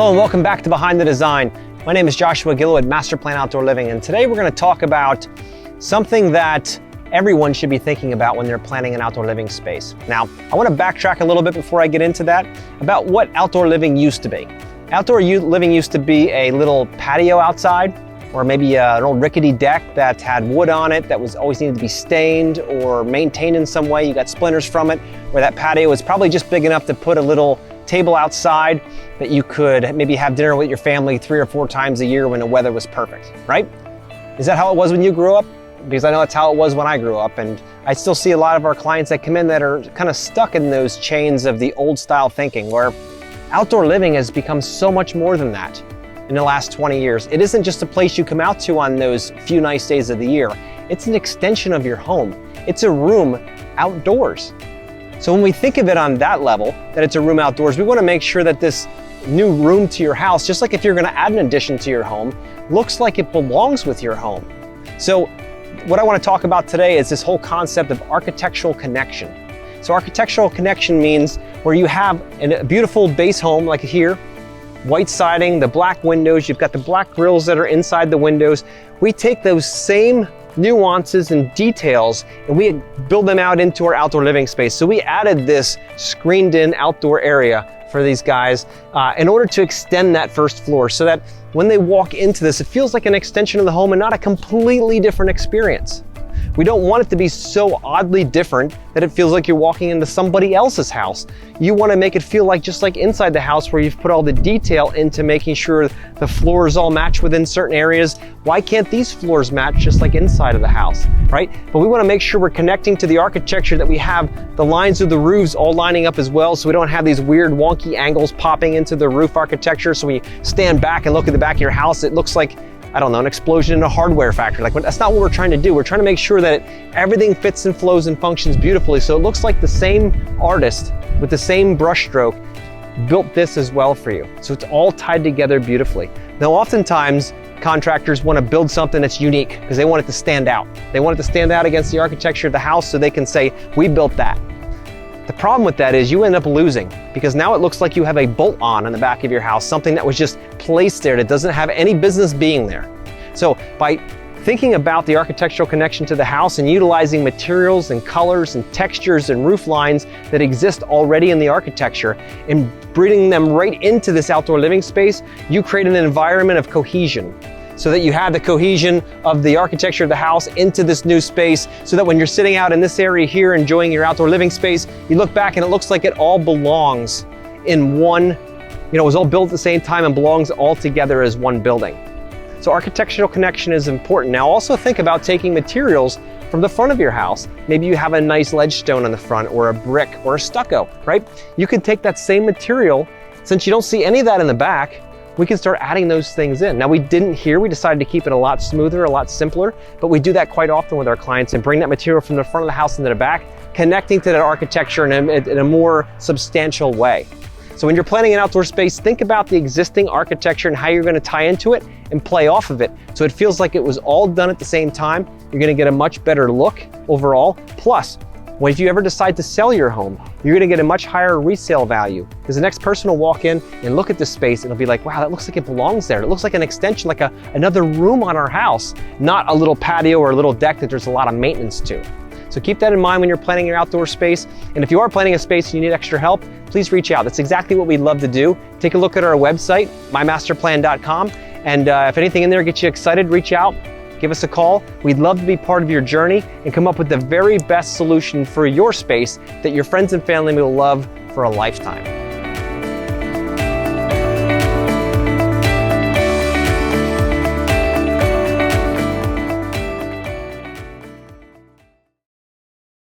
Hello and welcome back to Behind the Design. My name is Joshua Gillow at Master Plan Outdoor Living, and today we're going to talk about something that everyone should be thinking about when they're planning an outdoor living space. Now, I want to backtrack a little bit before I get into that about what outdoor living used to be. Outdoor living used to be a little patio outside, or maybe an old rickety deck that had wood on it that was always needed to be stained or maintained in some way. You got splinters from it, where that patio was probably just big enough to put a little table outside that you could maybe have dinner with your family 3 or 4 times a year when the weather was perfect, right? Is that how it was when you grew up? Because I know that's how it was when I grew up, and I still see a lot of our clients that come in that are kind of stuck in those chains of the old style thinking, where outdoor living has become so much more than that in the last 20 years. It isn't just a place you come out to on those few nice days of the year. It's an extension of your home. It's a room outdoors. So when we think of it on that level, that it's a room outdoors, we want to make sure that this new room to your house, just like if you're going to add an addition to your home, looks like it belongs with your home. So what I want to talk about today is this whole concept of architectural connection. So architectural connection means where you have a beautiful base home like here, white siding, the black windows, you've got the black grills that are inside the windows. We take those same nuances and details and we build them out into our outdoor living space. So we added this screened in outdoor area for these guys in order to extend that first floor so that when they walk into this, it feels like an extension of the home and not a completely different experience. We don't want it to be so oddly different that it feels like you're walking into somebody else's house. You want to make it feel like just like inside the house, where you've put all the detail into making sure the floors all match within certain areas. Why can't these floors match just like inside of the house, right? But we want to make sure we're connecting to the architecture, that we have the lines of the roofs all lining up as well, so we don't have these weird wonky angles popping into the roof architecture. So when you stand back and look at the back of your house, it looks like, I don't know, an explosion in a hardware factory. Like, that's not what we're trying to do. We're trying to make sure that everything fits and flows and functions beautifully. So it looks like the same artist with the same brush stroke built this as well for you. So it's all tied together beautifully. Now, oftentimes contractors want to build something that's unique because they want it to stand out. They want it to stand out against the architecture of the house so they can say, we built that. The problem with that is you end up losing, because now it looks like you have a bolt-on in the back of your house, something that was just placed there that doesn't have any business being there. So by thinking about the architectural connection to the house and utilizing materials and colors and textures and roof lines that exist already in the architecture and bringing them right into this outdoor living space, you create an environment of cohesion, so that you have the cohesion of the architecture of the house into this new space, so that when you're sitting out in this area here enjoying your outdoor living space, you look back and it looks like it all belongs in one, it was all built at the same time and belongs all together as one building. So architectural connection is important. Now also think about taking materials from the front of your house. Maybe you have a nice ledge stone on the front, or a brick, or a stucco, right? You can take that same material, since you don't see any of that in the back, we can start adding those things in. Now, we didn't here, we decided to keep it a lot smoother, a lot simpler, but we do that quite often with our clients and bring that material from the front of the house into the back, connecting to that architecture in a more substantial way. So when you're planning an outdoor space, think about the existing architecture and how you're going to tie into it and play off of it, so it feels like it was all done at the same time. You're going to get a much better look overall. Plus, if you ever decide to sell your home, you're going to get a much higher resale value, because the next person will walk in and look at this space and it'll be like, wow, that looks like it belongs there. It looks like an extension, like another room on our house, not a little patio or a little deck that there's a lot of maintenance to. So keep that in mind when you're planning your outdoor space. And if you are planning a space and you need extra help, please reach out. That's exactly what we'd love to do. Take a look at our website, mymasterplan.com. And if anything in there gets you excited, reach out. Give us a call. We'd love to be part of your journey and come up with the very best solution for your space that your friends and family will love for a lifetime.